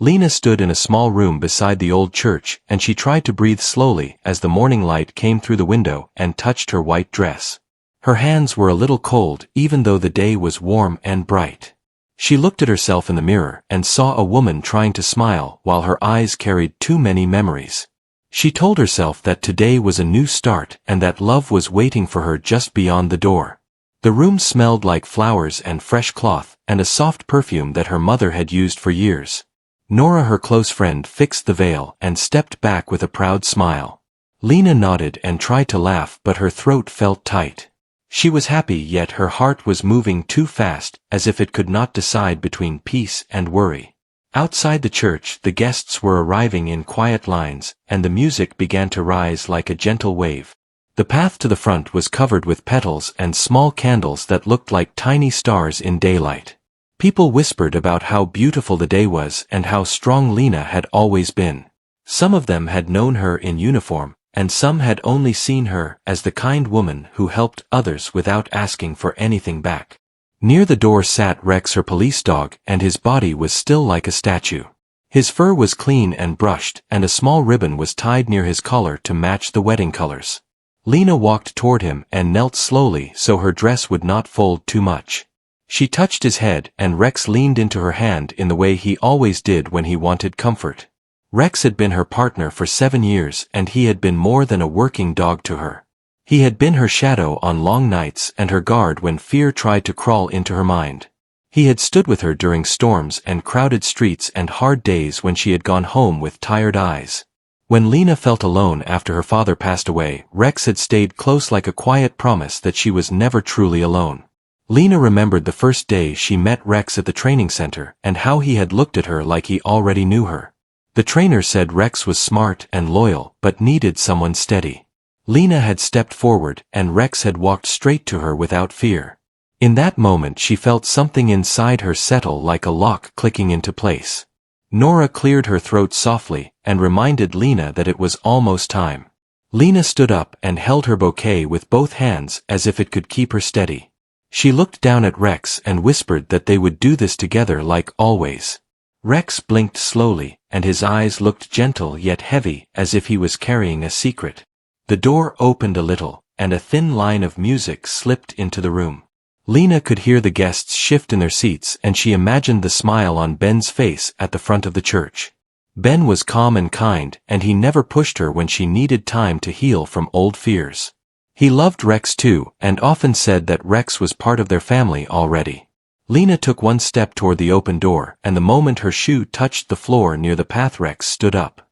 Lena stood in a small room beside the old church, and she tried to breathe slowly as the morning light came through the window and touched her white dress. Her hands were a little cold even though the day was warm and bright. She looked at herself in the mirror and saw a woman trying to smile while her eyes carried too many memories. She told herself that today was a new start and that love was waiting for her just beyond the door. The room smelled like flowers and fresh cloth and a soft perfume that her mother had used for years. Nora, her close friend, fixed the veil and stepped back with a proud smile. Lena nodded and tried to laugh, but her throat felt tight. She was happy, yet her heart was moving too fast, as if it could not decide between peace and worry. Outside the church, the guests were arriving in quiet lines, and the music began to rise like a gentle wave. The path to the front was covered with petals and small candles that looked like tiny stars in daylight. People whispered about how beautiful the day was and how strong Lena had always been. Some of them had known her in uniform, and some had only seen her as the kind woman who helped others without asking for anything back. Near the door sat Rex, her police dog, and his body was still like a statue. His fur was clean and brushed, and a small ribbon was tied near his collar to match the wedding colors. Lena walked toward him and knelt slowly so her dress would not fold too much. She touched his head, and Rex leaned into her hand in the way he always did when he wanted comfort. Rex had been her partner for 7 years, and he had been more than a working dog to her. He had been her shadow on long nights and her guard when fear tried to crawl into her mind. He had stood with her during storms and crowded streets and hard days when she had gone home with tired eyes. When Lena felt alone after her father passed away, Rex had stayed close like a quiet promise that she was never truly alone. Lena remembered the first day she met Rex at the training center and how he had looked at her like he already knew her. The trainer said Rex was smart and loyal but needed someone steady. Lena had stepped forward and Rex had walked straight to her without fear. In that moment she felt something inside her settle like a lock clicking into place. Nora cleared her throat softly and reminded Lena that it was almost time. Lena stood up and held her bouquet with both hands as if it could keep her steady. She looked down at Rex and whispered that they would do this together like always. Rex blinked slowly, and his eyes looked gentle yet heavy as if he was carrying a secret. The door opened a little, and a thin line of music slipped into the room. Lena could hear the guests shift in their seats, and she imagined the smile on Ben's face at the front of the church. Ben was calm and kind, and he never pushed her when she needed time to heal from old fears. He loved Rex too, and often said that Rex was part of their family already. Lena took one step toward the open door, and the moment her shoe touched the floor near the path, Rex stood up.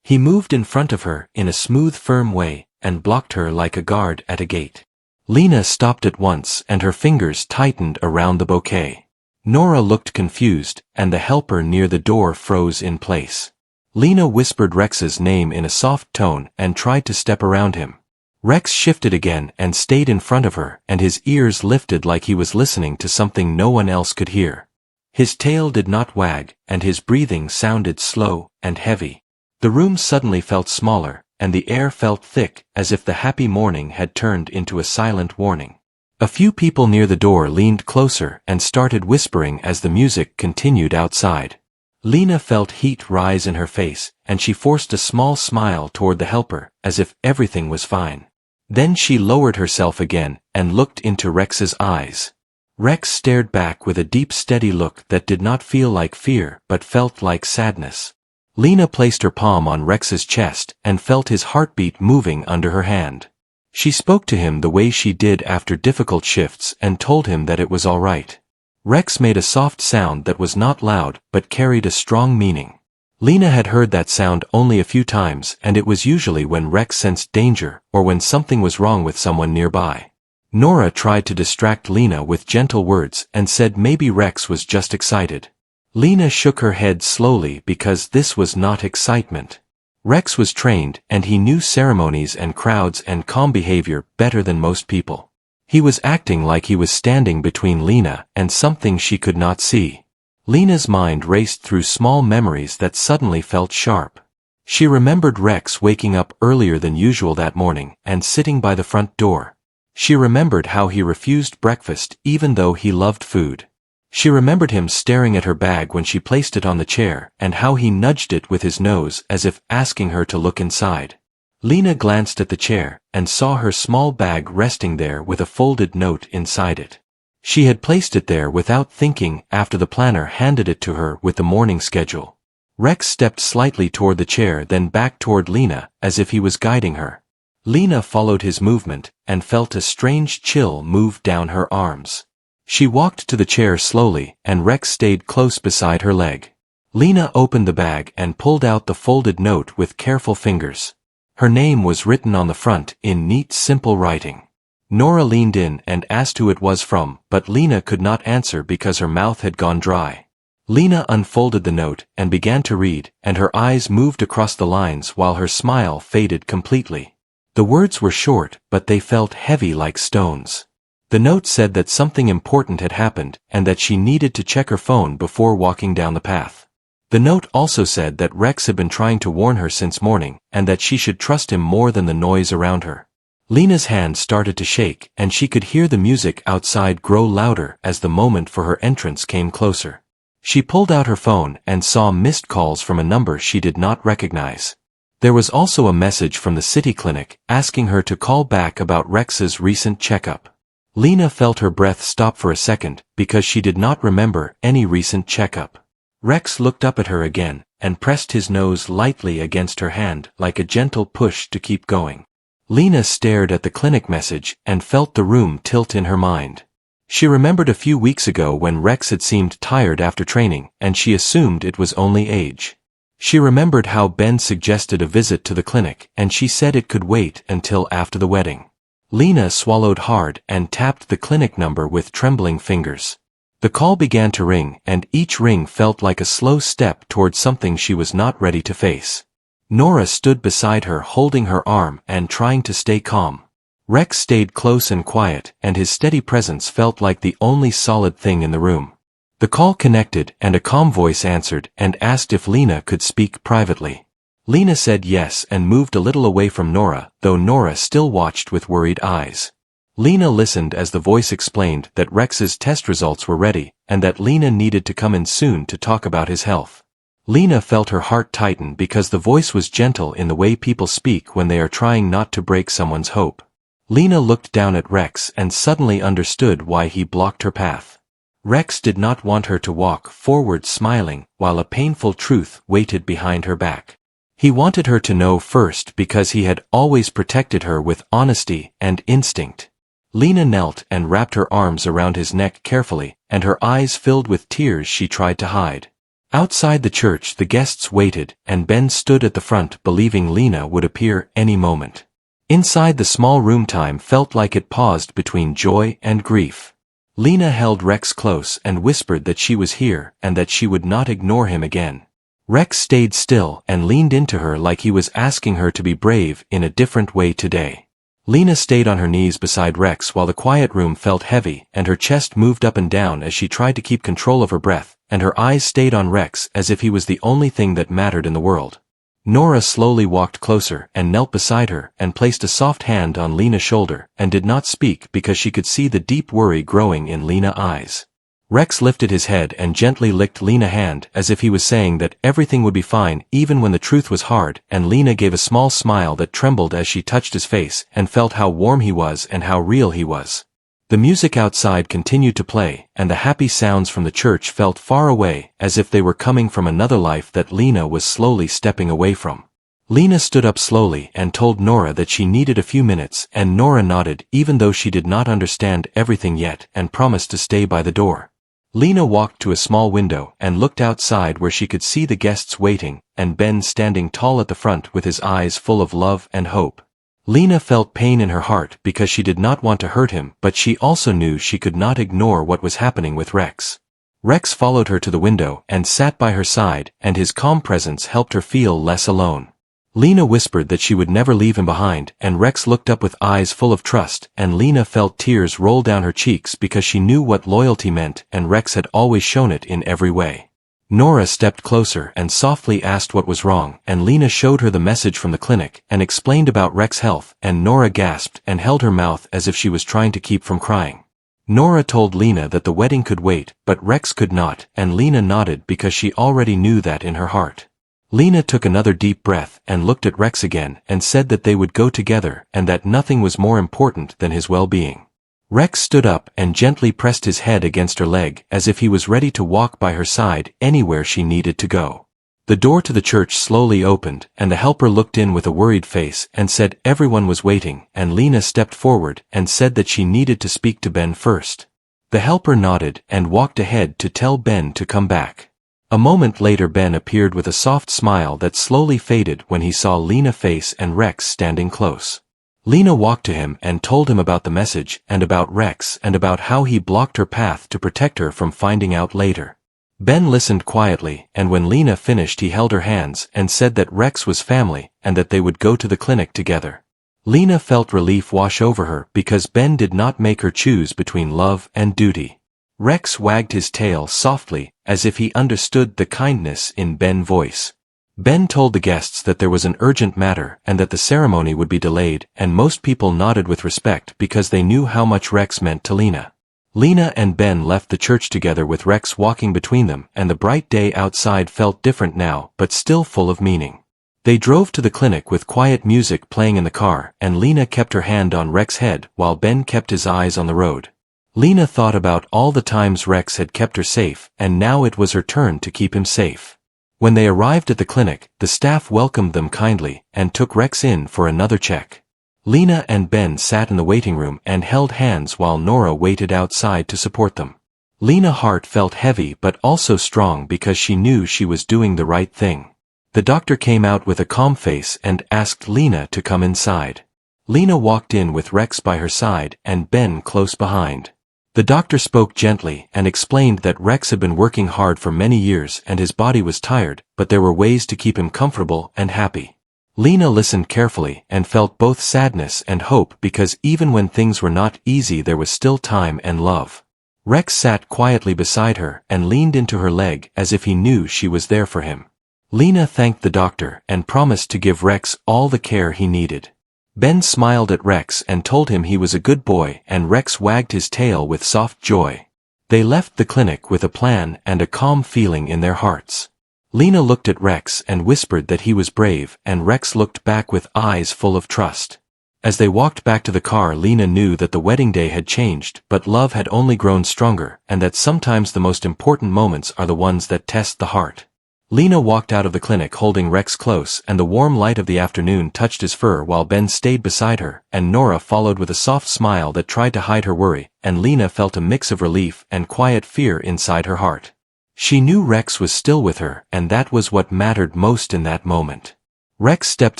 He moved in front of her in a smooth, firm way, and blocked her like a guard at a gate. Lena stopped at once, and her fingers tightened around the bouquet. Nora looked confused, and the helper near the door froze in place. Lena whispered Rex's name in a soft tone and tried to step around him. Rex shifted again and stayed in front of her, and his ears lifted like he was listening to something no one else could hear. His tail did not wag, and his breathing sounded slow and heavy. The room suddenly felt smaller, and the air felt thick, as if the happy morning had turned into a silent warning. A few people near the door leaned closer and started whispering as the music continued outside. Lena felt heat rise in her face, and she forced a small smile toward the helper, as if everything was fine. Then she lowered herself again and looked into Rex's eyes. Rex stared back with a deep, steady look that did not feel like fear but felt like sadness. Lena placed her palm on Rex's chest and felt his heartbeat moving under her hand. She spoke to him the way she did after difficult shifts and told him that it was all right. Rex made a soft sound that was not loud but carried a strong meaning. Lena had heard that sound only a few times, and it was usually when Rex sensed danger or when something was wrong with someone nearby. Nora tried to distract Lena with gentle words and said maybe Rex was just excited. Lena shook her head slowly because this was not excitement. Rex was trained, and he knew ceremonies and crowds and calm behavior better than most people. He was acting like he was standing between Lena and something she could not see. Lena's mind raced through small memories that suddenly felt sharp. She remembered Rex waking up earlier than usual that morning and sitting by the front door. She remembered how he refused breakfast even though he loved food. She remembered him staring at her bag when she placed it on the chair, and how he nudged it with his nose as if asking her to look inside. Lena glanced at the chair, and saw her small bag resting there with a folded note inside it. She had placed it there without thinking after the planner handed it to her with the morning schedule. Rex stepped slightly toward the chair, then back toward Lena, as if he was guiding her. Lena followed his movement, and felt a strange chill move down her arms. She walked to the chair slowly, and Rex stayed close beside her leg. Lena opened the bag and pulled out the folded note with careful fingers. Her name was written on the front in neat, simple writing. Nora leaned in and asked who it was from, but Lena could not answer because her mouth had gone dry. Lena unfolded the note and began to read, and her eyes moved across the lines while her smile faded completely. The words were short, but they felt heavy like stones. The note said that something important had happened, and that she needed to check her phone before walking down the path. The note also said that Rex had been trying to warn her since morning, and that she should trust him more than the noise around her. Lena's hand started to shake, and she could hear the music outside grow louder as the moment for her entrance came closer. She pulled out her phone and saw missed calls from a number she did not recognize. There was also a message from the city clinic asking her to call back about Rex's recent checkup. Lena felt her breath stop for a second because she did not remember any recent checkup. Rex looked up at her again and pressed his nose lightly against her hand like a gentle push to keep going. Lena stared at the clinic message and felt the room tilt in her mind. She remembered a few weeks ago when Rex had seemed tired after training, and she assumed it was only age. She remembered how Ben suggested a visit to the clinic, and she said it could wait until after the wedding. Lena swallowed hard and tapped the clinic number with trembling fingers. The call began to ring, and each ring felt like a slow step toward something she was not ready to face. Nora stood beside her holding her arm and trying to stay calm. Rex stayed close and quiet, and his steady presence felt like the only solid thing in the room. The call connected, and a calm voice answered and asked if Lena could speak privately. Lena said yes and moved a little away from Nora, though Nora still watched with worried eyes. Lena listened as the voice explained that Rex's test results were ready, and that Lena needed to come in soon to talk about his health. Lena felt her heart tighten because the voice was gentle in the way people speak when they are trying not to break someone's hope. Lena looked down at Rex and suddenly understood why he blocked her path. Rex did not want her to walk forward smiling while a painful truth waited behind her back. He wanted her to know first because he had always protected her with honesty and instinct. Lena knelt and wrapped her arms around his neck carefully, and her eyes filled with tears she tried to hide. Outside the church the guests waited, and Ben stood at the front believing Lena would appear any moment. Inside the small room time felt like it paused between joy and grief. Lena held Rex close and whispered that she was here and that she would not ignore him again. Rex stayed still and leaned into her like he was asking her to be brave in a different way today. Lena stayed on her knees beside Rex while the quiet room felt heavy and her chest moved up and down as she tried to keep control of her breath, and her eyes stayed on Rex as if he was the only thing that mattered in the world. Nora slowly walked closer and knelt beside her and placed a soft hand on Lena's shoulder and did not speak because she could see the deep worry growing in Lena's eyes. Rex lifted his head and gently licked Lena's hand as if he was saying that everything would be fine even when the truth was hard, and Lena gave a small smile that trembled as she touched his face and felt how warm he was and how real he was. The music outside continued to play, and the happy sounds from the church felt far away as if they were coming from another life that Lena was slowly stepping away from. Lena stood up slowly and told Nora that she needed a few minutes, and Nora nodded even though she did not understand everything yet and promised to stay by the door. Lena walked to a small window and looked outside where she could see the guests waiting, and Ben standing tall at the front with his eyes full of love and hope. Lena felt pain in her heart because she did not want to hurt him, but she also knew she could not ignore what was happening with Rex. Rex followed her to the window and sat by her side, and his calm presence helped her feel less alone. Lena whispered that she would never leave him behind, and Rex looked up with eyes full of trust, and Lena felt tears roll down her cheeks because she knew what loyalty meant, and Rex had always shown it in every way. Nora stepped closer and softly asked what was wrong, and Lena showed her the message from the clinic and explained about Rex's health, and Nora gasped and held her mouth as if she was trying to keep from crying. Nora told Lena that the wedding could wait, but Rex could not, and Lena nodded because she already knew that in her heart. Lena took another deep breath and looked at Rex again and said that they would go together and that nothing was more important than his well-being. Rex stood up and gently pressed his head against her leg as if he was ready to walk by her side anywhere she needed to go. The door to the church slowly opened, and the helper looked in with a worried face and said everyone was waiting, and Lena stepped forward and said that she needed to speak to Ben first. The helper nodded and walked ahead to tell Ben to come back. A moment later Ben appeared with a soft smile that slowly faded when he saw Lena's face and Rex standing close. Lena walked to him and told him about the message and about Rex and about how he blocked her path to protect her from finding out later. Ben listened quietly, and when Lena finished he held her hands and said that Rex was family and that they would go to the clinic together. Lena felt relief wash over her because Ben did not make her choose between love and duty. Rex wagged his tail softly, as if he understood the kindness in Ben's voice. Ben told the guests that there was an urgent matter and that the ceremony would be delayed, and most people nodded with respect because they knew how much Rex meant to Lena. Lena and Ben left the church together with Rex walking between them, and the bright day outside felt different now but still full of meaning. They drove to the clinic with quiet music playing in the car, and Lena kept her hand on Rex's head while Ben kept his eyes on the road. Lena thought about all the times Rex had kept her safe, and now it was her turn to keep him safe. When they arrived at the clinic, the staff welcomed them kindly and took Rex in for another check. Lena and Ben sat in the waiting room and held hands while Nora waited outside to support them. Lena's heart felt heavy but also strong because she knew she was doing the right thing. The doctor came out with a calm face and asked Lena to come inside. Lena walked in with Rex by her side and Ben close behind. The doctor spoke gently and explained that Rex had been working hard for many years and his body was tired, but there were ways to keep him comfortable and happy. Lena listened carefully and felt both sadness and hope because even when things were not easy there was still time and love. Rex sat quietly beside her and leaned into her leg as if he knew she was there for him. Lena thanked the doctor and promised to give Rex all the care he needed. Ben smiled at Rex and told him he was a good boy, and Rex wagged his tail with soft joy. They left the clinic with a plan and a calm feeling in their hearts. Lena looked at Rex and whispered that he was brave, and Rex looked back with eyes full of trust. As they walked back to the car, Lena knew that the wedding day had changed, but love had only grown stronger, and that sometimes the most important moments are the ones that test the heart. Lena walked out of the clinic holding Rex close, and the warm light of the afternoon touched his fur while Ben stayed beside her, and Nora followed with a soft smile that tried to hide her worry, and Lena felt a mix of relief and quiet fear inside her heart. She knew Rex was still with her, and that was what mattered most in that moment. Rex stepped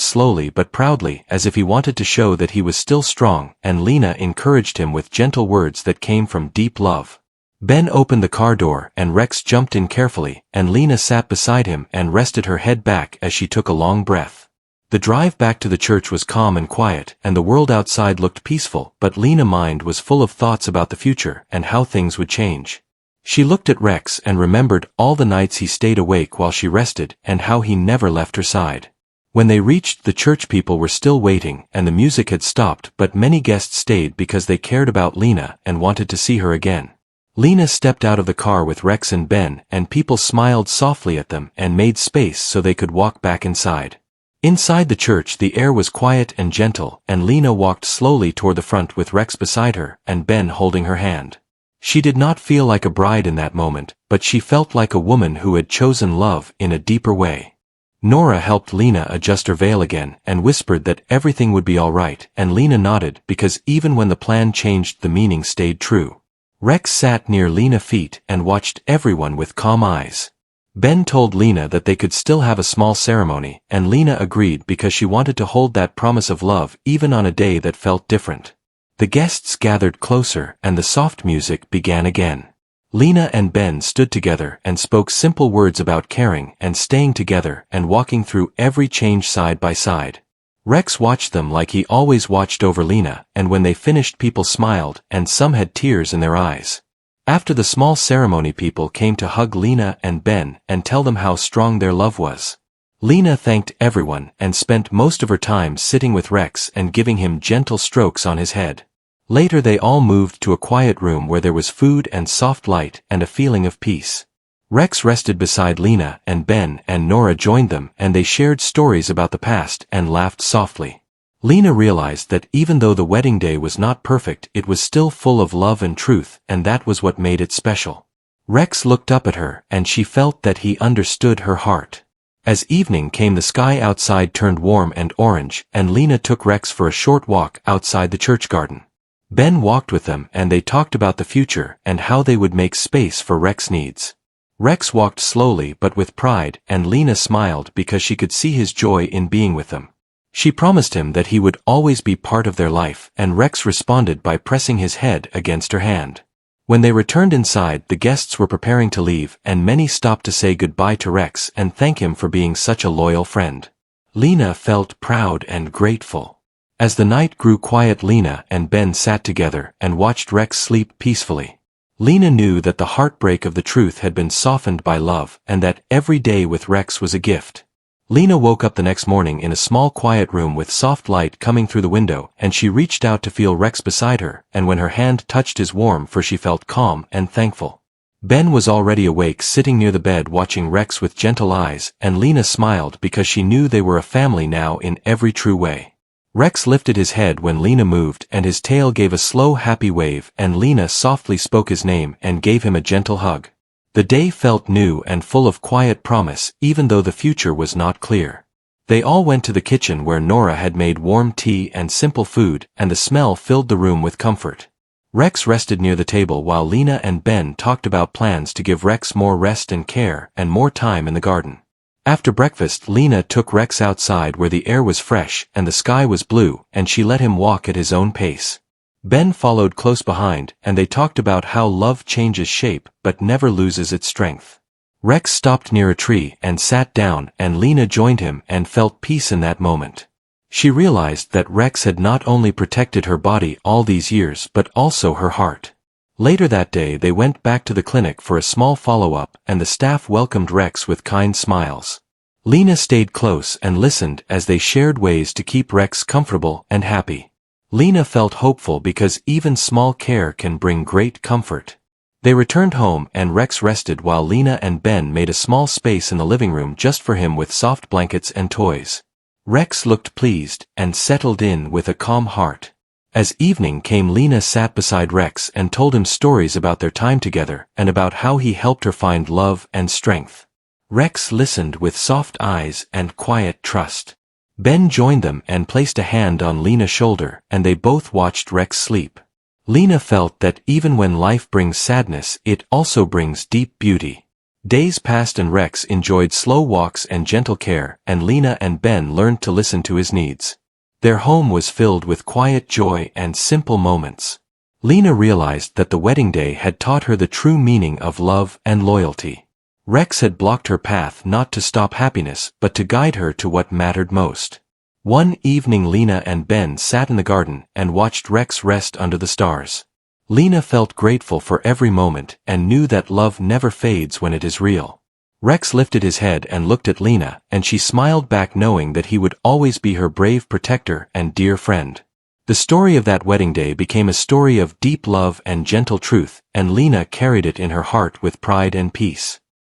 slowly but proudly as if he wanted to show that he was still strong, and Lena encouraged him with gentle words that came from deep love. Ben opened the car door and Rex jumped in carefully, and Lena sat beside him and rested her head back as she took a long breath. The drive back to the church was calm and quiet, and the world outside looked peaceful, but Lena's mind was full of thoughts about the future and how things would change. She looked at Rex and remembered all the nights he stayed awake while she rested and how he never left her side. When they reached the church, people were still waiting and the music had stopped, but many guests stayed because they cared about Lena and wanted to see her again. Lena stepped out of the car with Rex and Ben, and people smiled softly at them and made space so they could walk back inside. Inside the church the air was quiet and gentle, and Lena walked slowly toward the front with Rex beside her and Ben holding her hand. She did not feel like a bride in that moment, but she felt like a woman who had chosen love in a deeper way. Nora helped Lena adjust her veil again and whispered that everything would be all right, and Lena nodded because even when the plan changed the meaning stayed true. Rex sat near Lena's feet and watched everyone with calm eyes. Ben told Lena that they could still have a small ceremony, and Lena agreed because she wanted to hold that promise of love even on a day that felt different. The guests gathered closer and the soft music began again. Lena and Ben stood together and spoke simple words about caring and staying together and walking through every change side by side. Rex watched them like he always watched over Lena, and when they finished people smiled and some had tears in their eyes. After the small ceremony, people came to hug Lena and Ben and tell them how strong their love was. Lena thanked everyone and spent most of her time sitting with Rex and giving him gentle strokes on his head. Later they all moved to a quiet room where there was food and soft light and a feeling of peace. Rex rested beside Lena, and Ben and Nora joined them, and they shared stories about the past and laughed softly. Lena realized that even though the wedding day was not perfect, it was still full of love and truth, and that was what made it special. Rex looked up at her, and she felt that he understood her heart. As evening came, the sky outside turned warm and orange, and Lena took Rex for a short walk outside the church garden. Ben walked with them, and they talked about the future and how they would make space for Rex's needs. Rex walked slowly but with pride, and Lena smiled because she could see his joy in being with them. She promised him that he would always be part of their life, and Rex responded by pressing his head against her hand. When they returned inside, the guests were preparing to leave, and many stopped to say goodbye to Rex and thank him for being such a loyal friend. Lena felt proud and grateful. As the night grew quiet, Lena and Ben sat together and watched Rex sleep peacefully. Lena knew that the heartbreak of the truth had been softened by love, and that every day with Rex was a gift. Lena woke up the next morning in a small quiet room with soft light coming through the window, and she reached out to feel Rex beside her, and when her hand touched his warm fur, she felt calm and thankful. Ben was already awake, sitting near the bed watching Rex with gentle eyes, and Lena smiled because she knew they were a family now in every true way. Rex lifted his head when Lena moved, and his tail gave a slow happy wave, and Lena softly spoke his name and gave him a gentle hug. The day felt new and full of quiet promise, even though the future was not clear. They all went to the kitchen where Nora had made warm tea and simple food, and the smell filled the room with comfort. Rex rested near the table while Lena and Ben talked about plans to give Rex more rest and care and more time in the garden. After breakfast, Lena took Rex outside where the air was fresh and the sky was blue, and she let him walk at his own pace. Ben followed close behind, and they talked about how love changes shape but never loses its strength. Rex stopped near a tree and sat down, and Lena joined him and felt peace in that moment. She realized that Rex had not only protected her body all these years but also her heart. Later that day they went back to the clinic for a small follow-up, and the staff welcomed Rex with kind smiles. Lena stayed close and listened as they shared ways to keep Rex comfortable and happy. Lena felt hopeful because even small care can bring great comfort. They returned home, and Rex rested while Lena and Ben made a small space in the living room just for him with soft blankets and toys. Rex looked pleased and settled in with a calm heart. As evening came, Lena sat beside Rex and told him stories about their time together and about how he helped her find love and strength. Rex listened with soft eyes and quiet trust. Ben joined them and placed a hand on Lena's shoulder, and they both watched Rex sleep. Lena felt that even when life brings sadness, it also brings deep beauty. Days passed, and Rex enjoyed slow walks and gentle care, and Lena and Ben learned to listen to his needs. Their home was filled with quiet joy and simple moments. Lena realized that the wedding day had taught her the true meaning of love and loyalty. Rex had blocked her path not to stop happiness but to guide her to what mattered most. One evening Lena and Ben sat in the garden and watched Rex rest under the stars. Lena felt grateful for every moment and knew that love never fades when it is real. Rex lifted his head and looked at Lena, and she smiled back, knowing that he would always be her brave protector and dear friend. The story of that wedding day became a story of deep love and gentle truth, and Lena carried it in her heart with pride and peace.